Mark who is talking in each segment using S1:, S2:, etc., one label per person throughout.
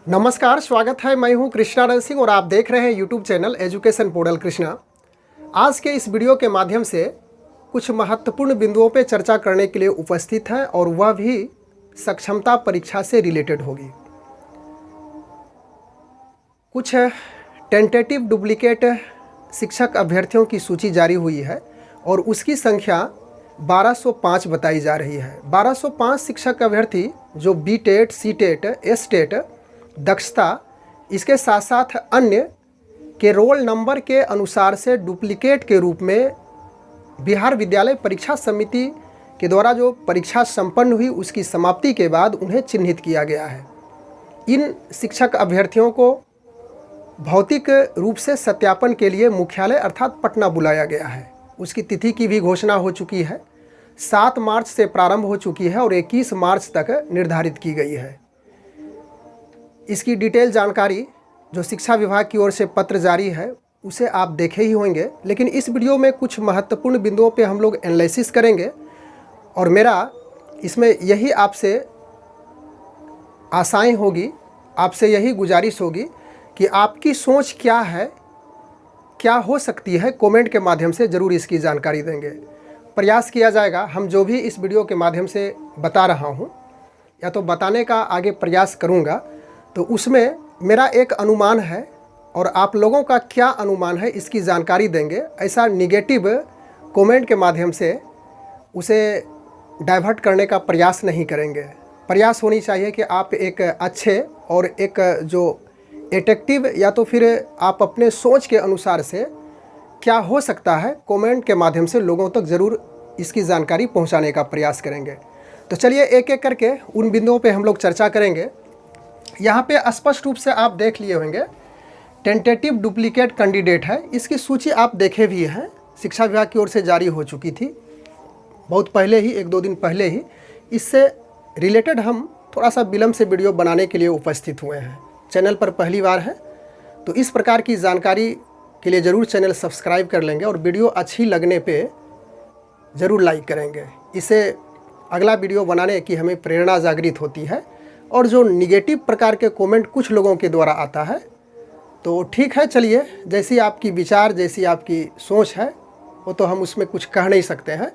S1: नमस्कार, स्वागत है। मैं हूं कृष्णानंद सिंह और आप देख रहे हैं YouTube channel education portal Krishna. आज के इस वीडियो के माध्यम से कुछ महत्वपूर्ण बिंदुओं पर चर्चा करने के लिए उपस्थित हैं और वह भी सक्षमता परीक्षा से रिलेटेड होगी। कुछ टेंटेटिव डुप्लीकेट शिक्षक अभ्यर्थियों की सूची जारी हुई है और उसकी संख्या 1205 बताई जा रही है। 1205 शिक्षक अभ्यर्थी जो बीटेट, सीटेट, एसटेट, दक्षता, इसके साथ साथ अन्य के रोल नंबर के अनुसार से डुप्लीकेट के रूप में बिहार विद्यालय परीक्षा समिति के द्वारा जो परीक्षा संपन्न हुई उसकी समाप्ति के बाद उन्हें चिन्हित किया गया है। इन शिक्षक अभ्यर्थियों को भौतिक रूप से सत्यापन के लिए मुख्यालय अर्थात पटना बुलाया गया है। उसकी तिथि की भी घोषणा हो चुकी है। 7 मार्च से प्रारंभ हो चुकी है और 21 मार्च तक निर्धारित की गई है। इसकी डिटेल जानकारी जो शिक्षा विभाग की ओर से पत्र जारी है उसे आप देखे ही होंगे, लेकिन इस वीडियो में कुछ महत्वपूर्ण बिंदुओं पे हम लोग एनालिसिस करेंगे और मेरा इसमें यही आपसे आशाएं होगी, आपसे यही गुजारिश होगी कि आपकी सोच क्या है, क्या हो सकती है, कमेंट के माध्यम से ज़रूर इसकी जानकारी देंगे। प्रयास किया जाएगा, हम जो भी इस वीडियो के माध्यम से बता रहा हूँ या तो बताने का आगे प्रयास करूँगा, तो उसमें मेरा एक अनुमान है और आप लोगों का क्या अनुमान है इसकी जानकारी देंगे। ऐसा निगेटिव कमेंट के माध्यम से उसे डाइवर्ट करने का प्रयास नहीं करेंगे। प्रयास होनी चाहिए कि आप एक अच्छे और एक जो एट्रैक्टिव या तो फिर आप अपने सोच के अनुसार से क्या हो सकता है कमेंट के माध्यम से लोगों तक ज़रूर इसकी जानकारी पहुंचाने का प्रयास करेंगे। तो चलिए एक एक करके उन बिंदुओं पे हम लोग चर्चा करेंगे। यहाँ पे स्पष्ट रूप से आप देख लिए होंगे टेंटेटिव डुप्लीकेट कैंडिडेट है। इसकी सूची आप देखे भी हैं, शिक्षा विभाग की ओर से जारी हो चुकी थी बहुत पहले ही, 1-2 दिन पहले ही। इससे रिलेटेड हम थोड़ा सा विलम्ब से वीडियो बनाने के लिए उपस्थित हुए हैं। चैनल पर पहली बार है तो इस प्रकार की जानकारी के लिए ज़रूर चैनल सब्सक्राइब कर लेंगे और वीडियो अच्छी लगने पे ज़रूर लाइक करेंगे। इससे अगला वीडियो बनाने की हमें प्रेरणा जागृत होती है। और जो निगेटिव प्रकार के कमेंट कुछ लोगों के द्वारा आता है तो ठीक है, चलिए जैसी आपकी विचार, जैसी आपकी सोच है वो तो हम उसमें कुछ कह नहीं सकते हैं,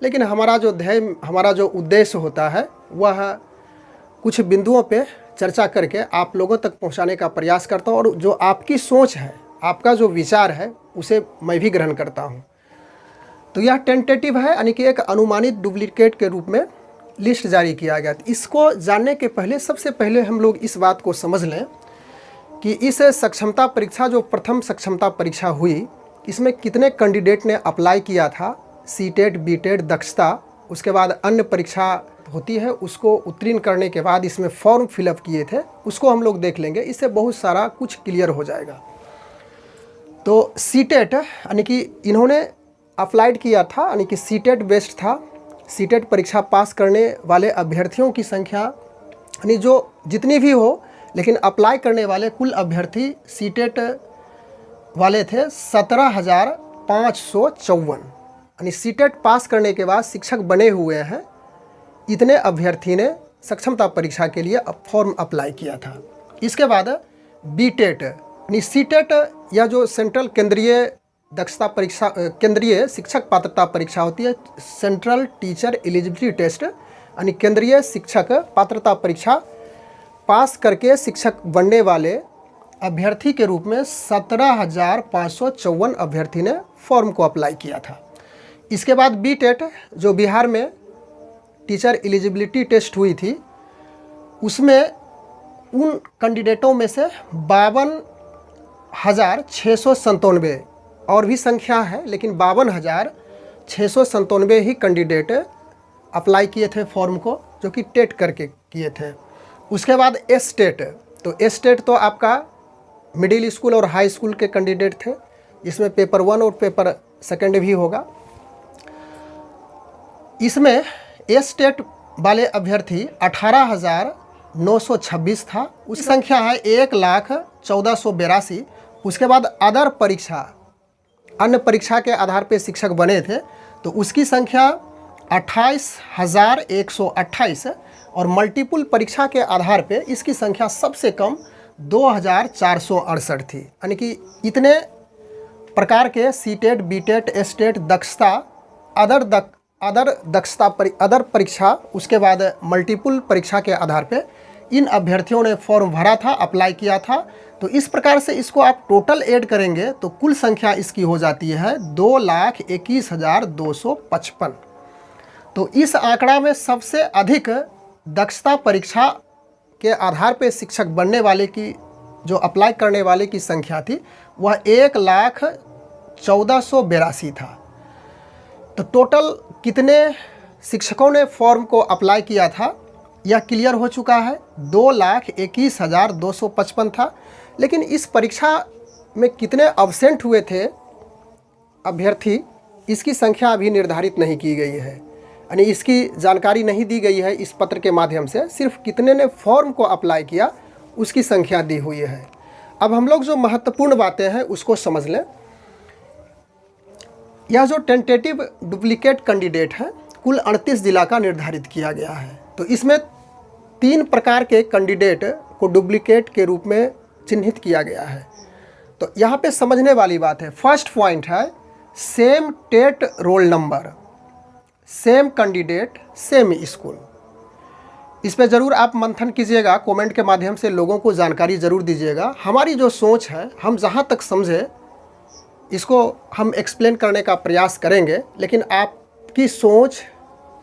S1: लेकिन हमारा जो ध्येय, हमारा जो उद्देश्य होता है वह कुछ बिंदुओं पे चर्चा करके आप लोगों तक पहुंचाने का प्रयास करता हूं और जो आपकी सोच है, आपका जो विचार है उसे मैं भी ग्रहण करता हूं। तो यह टेंटेटिव है, यानी कि एक अनुमानित डुप्लीकेट के रूप में लिस्ट जारी किया गया। इसको जानने के पहले सबसे पहले हम लोग इस बात को समझ लें कि इस सक्षमता परीक्षा, जो प्रथम सक्षमता परीक्षा हुई, इसमें कितने कैंडिडेट ने अप्लाई किया था। सीटेट, बीटेट, दक्षता, उसके बाद अन्य परीक्षा होती है, उसको उत्तीर्ण करने के बाद इसमें फॉर्म फिलअप किए थे, उसको हम लोग देख लेंगे। इससे बहुत सारा कुछ क्लियर हो जाएगा। तो सीटेट यानी कि इन्होंने अप्लाइड किया था, यानी कि सीटेट बेस्ड था। सीटेट परीक्षा पास करने वाले अभ्यर्थियों की संख्या, यानी जो जितनी भी हो, लेकिन अप्लाई करने वाले कुल अभ्यर्थी सीटेट वाले थे 17,554। यानी सीटेट पास करने के बाद शिक्षक बने हुए हैं, इतने अभ्यर्थी ने सक्षमता परीक्षा के लिए फॉर्म अप्लाई किया था। इसके बाद बीटेट यानी सीटेट, या जो सेंट्रल केंद्रीय दक्षता परीक्षा, केंद्रीय शिक्षक पात्रता परीक्षा होती है, सेंट्रल टीचर एलिजिबिलिटी टेस्ट, यानी केंद्रीय शिक्षक पात्रता परीक्षा पास करके शिक्षक बनने वाले अभ्यर्थी के रूप में 17,554 अभ्यर्थी ने फॉर्म को अप्लाई किया था। इसके बाद बीटेट, जो बिहार में टीचर एलिजिबिलिटी टेस्ट हुई थी, उसमें उन कैंडिडेटों में से 52,697 और भी संख्या है, लेकिन 52,697 ही कैंडिडेट अप्लाई किए थे फॉर्म को, जो कि टेट करके किए थे। उसके बाद एसटेट, तो एसटेट तो आपका मिडिल स्कूल और हाई स्कूल के कैंडिडेट थे, इसमें पेपर 1 और पेपर 2 भी होगा। इसमें एसटेट वाले अभ्यर्थी 18,926 था, उस संख्या है 1,14,82। उसके बाद अदर परीक्षा, अन्य परीक्षा के आधार पे शिक्षक बने थे, तो उसकी संख्या 28,128। और मल्टीपल परीक्षा के आधार पे इसकी संख्या सबसे कम 2468 थी। यानी कि इतने प्रकार के सीटेट, बीटेट, एस्टेट, दक्षता, अदर परीक्षा, उसके बाद मल्टीपल परीक्षा के आधार पे इन अभ्यर्थियों ने फॉर्म भरा था, अप्लाई किया था। तो इस प्रकार से इसको आप टोटल ऐड करेंगे तो कुल संख्या इसकी हो जाती है 2,21,255। तो इस आंकड़ा में सबसे अधिक दक्षता परीक्षा के आधार पे शिक्षक बनने वाले की, जो अप्लाई करने वाले की संख्या थी, वह 1,14,82 था। तो टोटल कितने शिक्षकों ने फॉर्म को अप्लाई किया था यह क्लियर हो चुका है, 2,21,255 था। लेकिन इस परीक्षा में कितने अब्सेंट हुए थे अभ्यर्थी, इसकी संख्या अभी निर्धारित नहीं की गई है, यानी इसकी जानकारी नहीं दी गई है इस पत्र के माध्यम से। सिर्फ कितने ने फॉर्म को अप्लाई किया उसकी संख्या दी हुई है। अब हम लोग जो महत्वपूर्ण बातें हैं उसको समझ लें। यह जो टेंटेटिव डुप्लीकेट कैंडिडेट है, कुल 38 जिला का निर्धारित किया गया है। तो इसमें 3 प्रकार के कैंडिडेट को डुप्लीकेट के रूप में चिन्हित किया गया है। तो यहाँ पे समझने वाली बात है, फर्स्ट पॉइंट है same TET roll number, same candidate same school. इस पे ज़रूर आप मंथन कीजिएगा, कमेंट के माध्यम से लोगों को जानकारी ज़रूर दीजिएगा। हमारी जो सोच है, हम जहाँ तक समझे इसको हम एक्सप्लेन करने का प्रयास करेंगे, लेकिन आपकी सोच,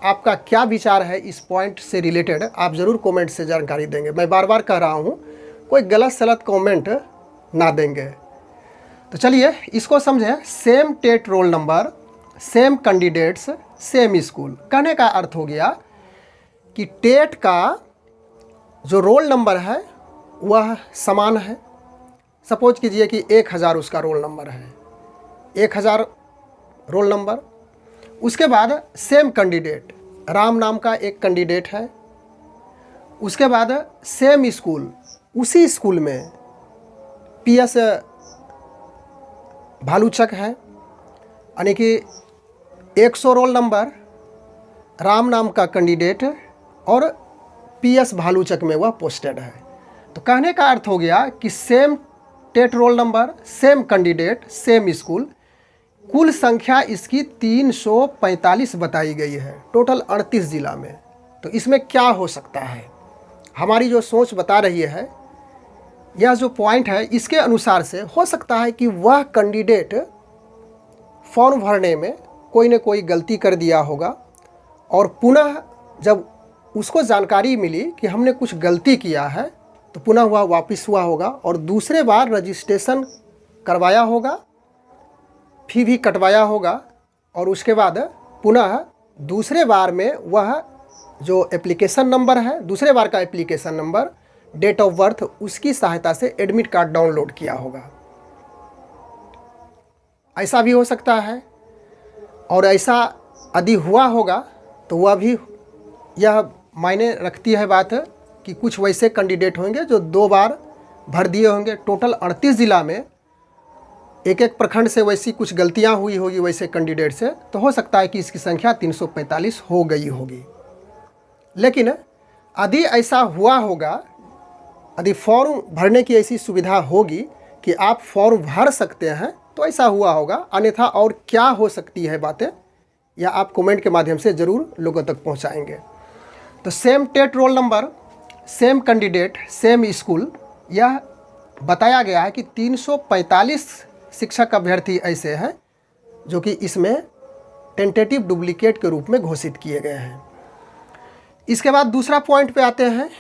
S1: आपका क्या विचार है इस पॉइंट से रिलेटेड, आप ज़रूर कमेंट से जानकारी देंगे। मैं बार बार कह रहा हूँ, कोई गलत सलत कमेंट ना देंगे। तो चलिए इसको समझें। Same TET roll number, same candidates, same school. कहने का अर्थ हो गया कि टेट का जो रोल नंबर है वह समान है। सपोज कीजिए कि 1000 उसका रोल नंबर है, 1000 रोल नंबर। उसके बाद सेम कैंडिडेट, राम नाम का एक कैंडिडेट है। उसके बाद सेम स्कूल, उसी स्कूल में PS भालूचक है, यानी कि 100 रोल नंबर, राम नाम का कैंडिडेट और PS भालूचक में वह पोस्टेड है। तो कहने का अर्थ हो गया कि same TET roll number, same candidate, same school. कुल संख्या इसकी 345 बताई गई है, टोटल 38 जिला में। तो इसमें क्या हो सकता है, हमारी जो सोच बता रही है, यह जो पॉइंट है, इसके अनुसार से हो सकता है कि वह कैंडिडेट फॉर्म भरने में कोई न कोई गलती कर दिया होगा और पुनः जब उसको जानकारी मिली कि हमने कुछ गलती किया है तो पुनः वह वापस हुआ होगा और दूसरे बार रजिस्ट्रेशन करवाया होगा, फी भी कटवाया होगा और उसके बाद पुनः दूसरे बार में वह जो एप्लीकेशन नंबर है, दूसरे बार का application number, date of birth, उसकी सहायता से एडमिट कार्ड डाउनलोड किया होगा। ऐसा भी हो सकता है। और ऐसा यदि हुआ होगा तो वह भी, यह मायने रखती है बात कि कुछ वैसे कैंडिडेट होंगे जो 2 बार भर दिए होंगे। टोटल 38 ज़िला में एक एक प्रखंड से वैसी कुछ गलतियां हुई होगी वैसे कैंडिडेट से, तो हो सकता है कि इसकी संख्या 345 हो गई होगी। लेकिन यदि ऐसा हुआ होगा, यदि फॉर्म भरने की ऐसी सुविधा होगी कि आप फॉर्म भर सकते हैं, तो ऐसा हुआ होगा। अन्यथा और क्या हो सकती है बातें, या आप कमेंट के माध्यम से ज़रूर लोगों तक पहुंचाएंगे। तो same TET roll number, same candidate, same school, यह बताया गया है कि 345 शिक्षक अभ्यर्थी ऐसे हैं जो कि इसमें टेंटेटिव डुप्लीकेट के रूप में घोषित किए गए हैं। इसके बाद दूसरा पॉइंट पे आते हैं,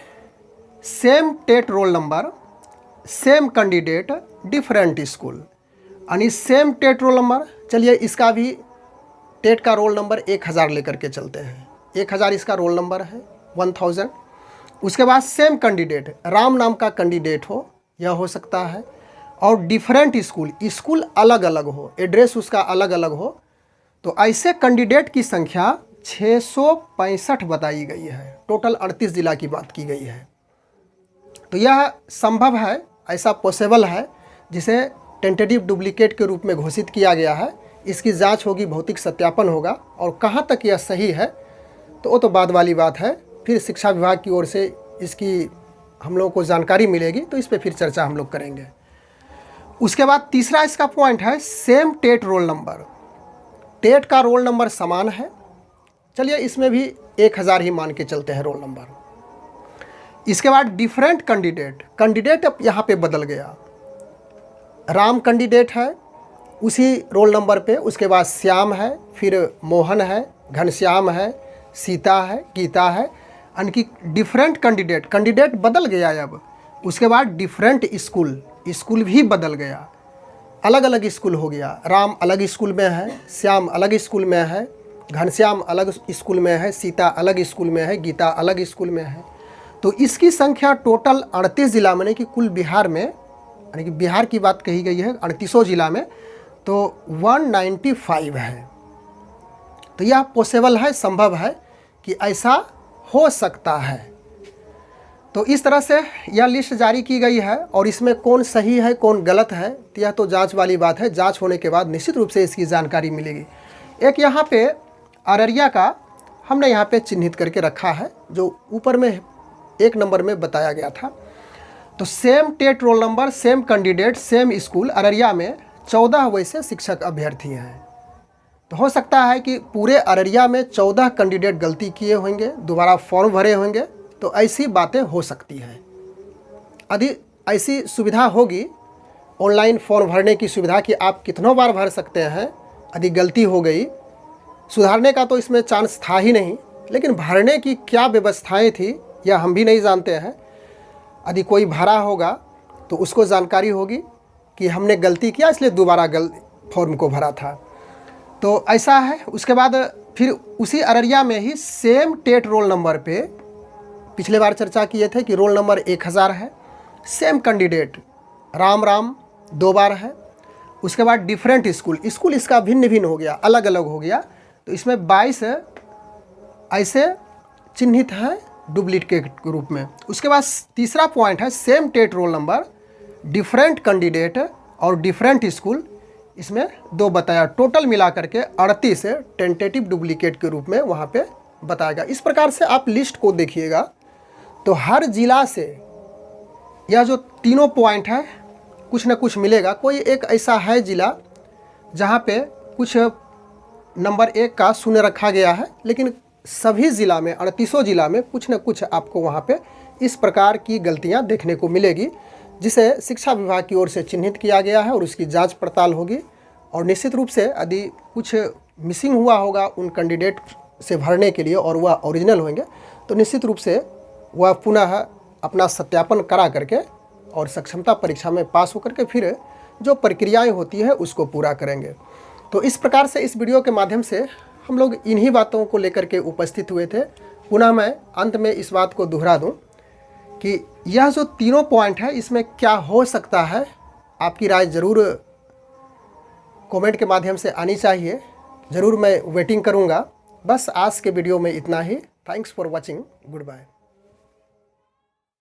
S1: same TET roll number, same candidate, different school. यानी सेम टेट रोल नंबर, चलिए इसका भी टेट का रोल नंबर 1000 लेकर के चलते हैं। 1000 इसका रोल नंबर है, 1000। उसके बाद सेम कैंडिडेट, राम नाम का कैंडिडेट हो, यह हो सकता है। और डिफरेंट स्कूल, स्कूल अलग अलग हो, एड्रेस उसका अलग अलग हो। तो ऐसे कैंडिडेट की संख्या 665 बताई गई है। टोटल 38 जिला की बात की गई है। तो यह संभव है, ऐसा पॉसिबल है, जिसे टेंटेटिव डुप्लीकेट के रूप में घोषित किया गया है। इसकी जांच होगी, भौतिक सत्यापन होगा, और कहाँ तक यह सही है तो वो तो बाद वाली बात है, फिर शिक्षा विभाग की ओर से इसकी हम लोगों को जानकारी मिलेगी, तो इस पर फिर चर्चा हम लोग करेंगे। उसके बाद तीसरा इसका पॉइंट है same TET roll number. TET का रोल नंबर समान है, चलिए इसमें भी 1000 ही मान के चलते हैं रोल नंबर। इसके बाद डिफरेंट कैंडिडेट अब यहाँ पे बदल गया। राम कैंडिडेट है उसी रोल नंबर पे, उसके बाद श्याम है, फिर मोहन है, घनश्याम है, सीता है, गीता है, यानी कि डिफरेंट कैंडिडेट बदल गया अब। उसके बाद डिफरेंट स्कूल भी बदल गया, अलग अलग स्कूल हो गया। राम अलग स्कूल में है, श्याम अलग स्कूल में है, घनश्याम अलग स्कूल में है, सीता अलग स्कूल में है, गीता अलग स्कूल में है। तो इसकी संख्या टोटल 38 जिला में, कि कुल बिहार में, यानी कि बिहार की बात कही गई है 38 जिला में, तो 195 है। तो यह पॉसिबल है, संभव है कि ऐसा हो सकता है। तो इस तरह से यह लिस्ट जारी की गई है, और इसमें कौन सही है कौन गलत है यह तो जांच वाली बात है। जांच होने के बाद निश्चित रूप से इसकी जानकारी मिलेगी। एक यहाँ पे अररिया का हमने यहाँ पे चिन्हित करके रखा है, जो ऊपर में 1 नंबर में बताया गया था। तो same TET roll number, same candidate, same school. Araria में 14 वैसे शिक्षक अभ्यर्थी हैं। तो हो सकता है कि पूरे अररिया में 14 कैंडिडेट गलती किए होंगे, दोबारा फॉर्म भरे होंगे। तो ऐसी बातें हो सकती हैं। यदि ऐसी सुविधा होगी, ऑनलाइन फॉर्म भरने की सुविधा, कि आप कितनों बार भर सकते हैं, यदि गलती हो गई, सुधारने का तो इसमें चांस था ही नहीं, लेकिन भरने की क्या व्यवस्थाएं थी यह हम भी नहीं जानते हैं। यदि कोई भरा होगा तो उसको जानकारी होगी कि हमने गलती किया इसलिए दोबारा फॉर्म को भरा था। तो ऐसा है। उसके बाद फिर उसी अररिया में ही सेम टेट रोल नंबर पे पिछले बार चर्चा किए थे कि रोल नंबर 1000 है, सेम कैंडिडेट राम 2 बार है। उसके बाद डिफरेंट स्कूल इसका भिन्न हो गया, अलग अलग हो गया। तो इसमें 22 ऐसे चिन्हित हैं डुप्लीकेट के रूप में। उसके बाद तीसरा पॉइंट है same TET roll number, different candidate और डिफरेंट स्कूल। इसमें 2 बताया, टोटल मिला करके 38 टेंटेटिव डुप्लीकेट के रूप में वहाँ पे बताएगा। इस प्रकार से आप लिस्ट को देखिएगा तो हर जिला से यह जो तीनों पॉइंट है कुछ न कुछ मिलेगा। कोई एक ऐसा है जिला जहाँ पे कुछ नंबर 1 का शून्य रखा गया है, लेकिन सभी ज़िला में 38 जिला में कुछ न कुछ आपको वहाँ पे इस प्रकार की गलतियाँ देखने को मिलेगी, जिसे शिक्षा विभाग की ओर से चिन्हित किया गया है और उसकी जांच पड़ताल होगी। और निश्चित रूप से यदि कुछ मिसिंग हुआ होगा उन कैंडिडेट से भरने के लिए और वह ओरिजिनल होंगे, तो निश्चित रूप से वह पुनः अपना सत्यापन करा करके और सक्षमता परीक्षा में पास होकर के फिर जो प्रक्रियाएं होती है उसको पूरा करेंगे। तो इस प्रकार से इस वीडियो के माध्यम से हम लोग इन्हीं बातों को लेकर के उपस्थित हुए थे। पुनः मैं अंत में इस बात को दोहरा दूं कि यह जो तीनों पॉइंट है इसमें क्या हो सकता है, आपकी राय ज़रूर कमेंट के माध्यम से आनी चाहिए। ज़रूर मैं वेटिंग करूंगा। बस आज के वीडियो में इतना ही। Thanks for watching. Good bye.